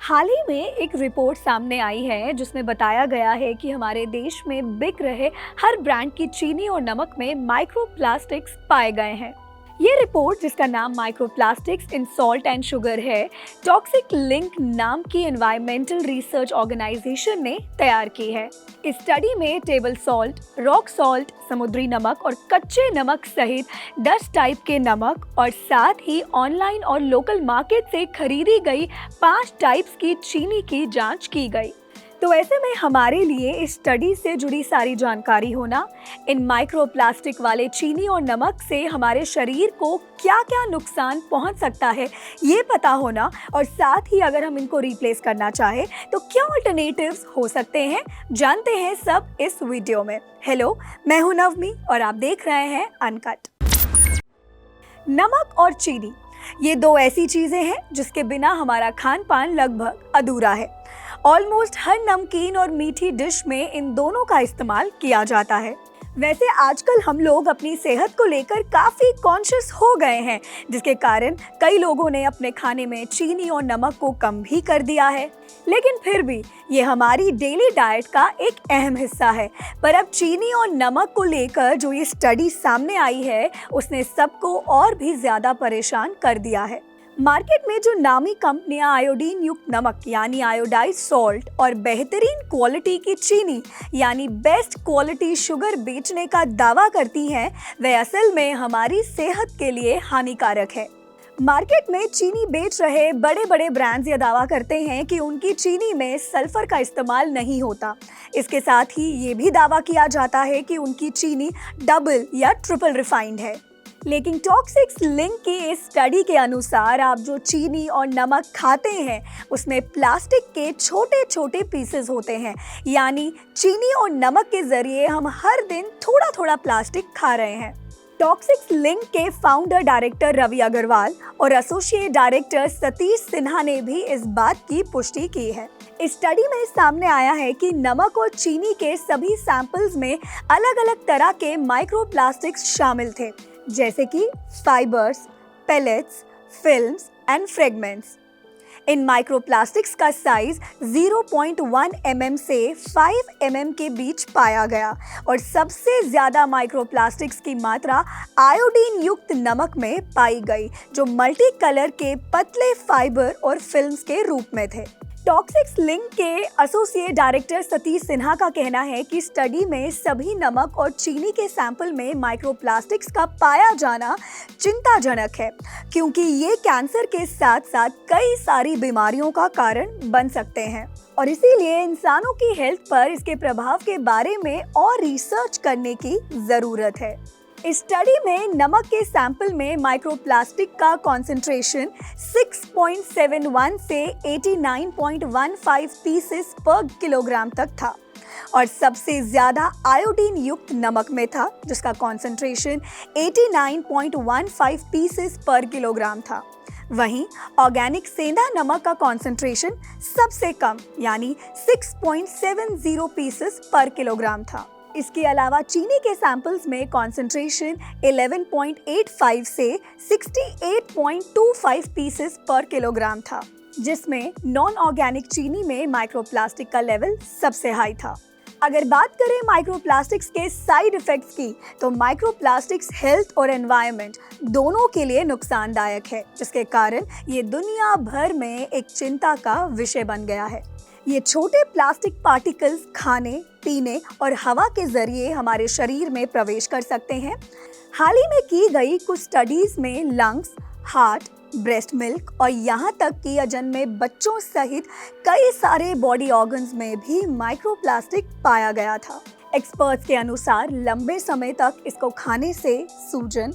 हाल ही में एक रिपोर्ट सामने आई है जिसमें बताया गया है कि हमारे देश में बिक रहे हर ब्रांड की चीनी और नमक में माइक्रोप्लास्टिक्स पाए गए हैं। ये रिपोर्ट, जिसका नाम microplastics in salt and sugar है, टॉक्सिक लिंक नाम की एनवायरमेंटल रिसर्च ऑर्गेनाइजेशन ने तैयार की है। इस स्टडी में टेबल सॉल्ट, रॉक सॉल्ट, समुद्री नमक और कच्चे नमक सहित 10 टाइप के नमक और साथ ही ऑनलाइन और लोकल मार्केट से खरीदी गई 5 टाइप्स की चीनी की जांच की गई। तो ऐसे में हमारे लिए इस स्टडी से जुड़ी सारी जानकारी होना, इन माइक्रोप्लास्टिक वाले चीनी और नमक से हमारे शरीर को क्या क्या नुकसान पहुंच सकता है ये पता होना, और साथ ही अगर हम इनको रिप्लेस करना चाहे तो क्या अल्टरनेटिव्स हो सकते हैं, जानते हैं सब इस वीडियो में। हेलो, मैं हूं नवमी और आप देख रहे हैं अनकट। नमक और चीनी, ये दो ऐसी चीजें हैं जिसके बिना हमारा खान पान लगभग अधूरा है। ऑलमोस्ट हर नमकीन और मीठी डिश में इन दोनों का इस्तेमाल किया जाता है। वैसे आजकल हम लोग अपनी सेहत को लेकर काफ़ी कॉन्शियस हो गए हैं, जिसके कारण कई लोगों ने अपने खाने में चीनी और नमक को कम भी कर दिया है। लेकिन फिर भी ये हमारी डेली डाइट का एक अहम हिस्सा है। पर अब चीनी और नमक को लेकर जो ये स्टडी सामने आई है, उसने सबको और भी ज़्यादा परेशान कर दिया है। मार्केट में जो नामी कंपनियां आयोडीन युक्त नमक यानी आयोडाइज्ड सॉल्ट और बेहतरीन क्वालिटी की चीनी यानी बेस्ट क्वालिटी शुगर बेचने का दावा करती हैं, वह असल में हमारी सेहत के लिए हानिकारक है। मार्केट में चीनी बेच रहे बड़े बड़े ब्रांड्स ये दावा करते हैं कि उनकी चीनी में सल्फर का इस्तेमाल नहीं होता। इसके साथ ही ये भी दावा किया जाता है कि उनकी चीनी डबल या ट्रिपल रिफाइंड है। लेकिन टॉक्सिक लिंक की इस स्टडी के अनुसार आप जो चीनी और नमक खाते हैं उसमें प्लास्टिक के छोटे छोटे पीसेस होते हैं, यानी चीनी और नमक के जरिए हम हर दिन थोड़ा थोड़ा प्लास्टिक खा रहे हैं। टॉक्सिक लिंक के फाउंडर डायरेक्टर रवि अग्रवाल और एसोसिएट डायरेक्टर सतीश सिन्हा ने भी इस बात की पुष्टि की है। इस स्टडी में सामने आया है कि नमक और चीनी के सभी सैंपल्स में अलग अलग तरह के माइक्रोप्लास्टिक्स शामिल थे, जैसे कि fibres, pellets, films and fragments. In microplastics का साइज 0.1 mm से 5 mm के बीच पाया गया और सबसे ज़्यादा माइक्रोप्लास्टिक्स की मात्रा आयोडीन युक्त नमक में पाई गई, जो मल्टी कलर के पतले फाइबर और फिल्म्स के रूप में थे। टॉक्सिक लिंक के एसोसिएट डायरेक्टर सतीश सिन्हा का कहना है कि स्टडी में सभी नमक और चीनी के सैंपल में माइक्रोप्लास्टिक्स का पाया जाना चिंताजनक है, क्योंकि ये कैंसर के साथ साथ कई सारी बीमारियों का कारण बन सकते हैं और इसीलिए इंसानों की हेल्थ पर इसके प्रभाव के बारे में और रिसर्च करने की ज़रूरत है। इस स्टडी में नमक के सैंपल में माइक्रोप्लास्टिक का कॉन्सेंट्रेशन 6.71 से 89.15 पीसेस पर किलोग्राम तक था और सबसे ज़्यादा आयोडीन युक्त नमक में था, जिसका कॉन्सेंट्रेशन 89.15 पीसेस पर किलोग्राम था। वहीं ऑर्गेनिक सेंधा नमक का कॉन्सेंट्रेशन सबसे कम यानी 6.70 पीसेस पर किलोग्राम था। इसके अलावा चीनी के सैंपल्स में कॉन्सेंट्रेशन 11.85 से 68.25 पीसेस पर किलोग्राम था, जिसमें नॉन ऑर्गेनिक चीनी में माइक्रोप्लास्टिक का लेवल सबसे हाई था। अगर बात करें माइक्रोप्लास्टिक्स के साइड इफेक्ट्स की, तो माइक्रोप्लास्टिक्स हेल्थ और एनवायरनमेंट दोनों के लिए नुकसानदायक है, जिसके कारण ये दुनिया भर में एक चिंता का विषय बन गया है। ये छोटे प्लास्टिक पार्टिकल्स खाने, पीने और हवा के जरिए हमारे शरीर में प्रवेश कर सकते हैं। हाल ही में की गई कुछ स्टडीज में लंग्स, हार्ट, ब्रेस्ट मिल्क और यहाँ तक कि अजन्मे बच्चों सहित कई सारे बॉडी ऑर्गन्स में भी माइक्रोप्लास्टिक पाया गया था। एक्सपर्ट्स के अनुसार लंबे समय तक इसको खाने से सूजन,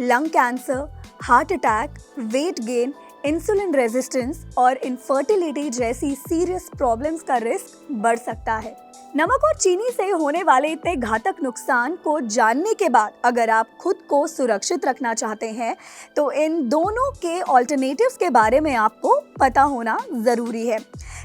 lung cancer, heart attack, weight gain, insulin resistance और इनफर्टिलिटी जैसी सीरियस प्रॉब्लम्स का रिस्क बढ़ सकता है। नमक और चीनी से होने वाले इतने घातक नुकसान को जानने के बाद अगर आप खुद को सुरक्षित रखना चाहते हैं, तो इन दोनों के ऑल्टरनेटिव्स के बारे में आपको पता होना ज़रूरी है,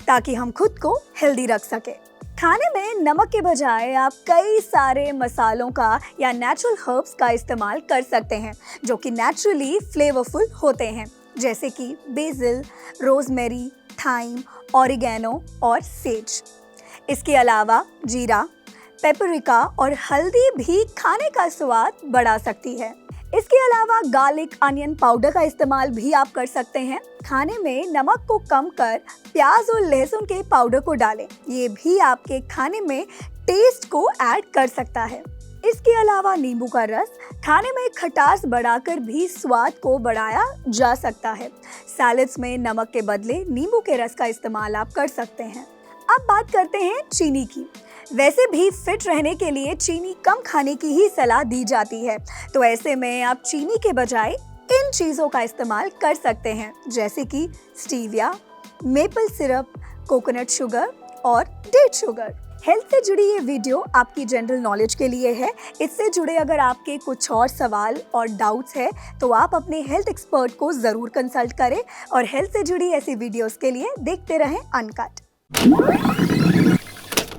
ताकि हम खुद को हेल्दी रख सकें। खाने में नमक के बजाय आप कई सारे मसालों का या नेचुरल हर्ब्स का इस्तेमाल कर सकते हैं, जो कि नेचुरली फ्लेवरफुल होते हैं, जैसे कि बेसिल, रोजमेरी, थाइम, ऑरिगेनो और सेज। इसके अलावा जीरा, पेपरिका और हल्दी भी खाने का स्वाद बढ़ा सकती है। इसके अलावा गार्लिक अनियन पाउडर का इस्तेमाल भी आप कर सकते हैं। खाने में नमक को कम कर प्याज और लहसुन के पाउडर को डालें। ये भी आपके खाने में टेस्ट को ऐड कर सकता है। इसके अलावा नींबू का रस खाने में खटास बढ़ाकर भी स्वाद को बढ़ाया जा सकता है। सैलेड्स में नमक के बदले नींबू के रस का इस्तेमाल आप कर सकते हैं। अब बात करते हैं चीनी की। वैसे भी फिट रहने के लिए चीनी कम खाने की ही सलाह दी जाती है, तो ऐसे में आप चीनी के बजाय इन चीज़ों का इस्तेमाल कर सकते हैं, जैसे कि stevia, maple syrup, coconut sugar और डेट शुगर। हेल्थ से जुड़ी ये वीडियो आपकी जनरल नॉलेज के लिए है। इससे जुड़े अगर आपके कुछ और सवाल और डाउट्स है तो आप अपने हेल्थ एक्सपर्ट को ज़रूर कंसल्ट करें और हेल्थ से जुड़ी ऐसी वीडियोस के लिए देखते रहें अनकट।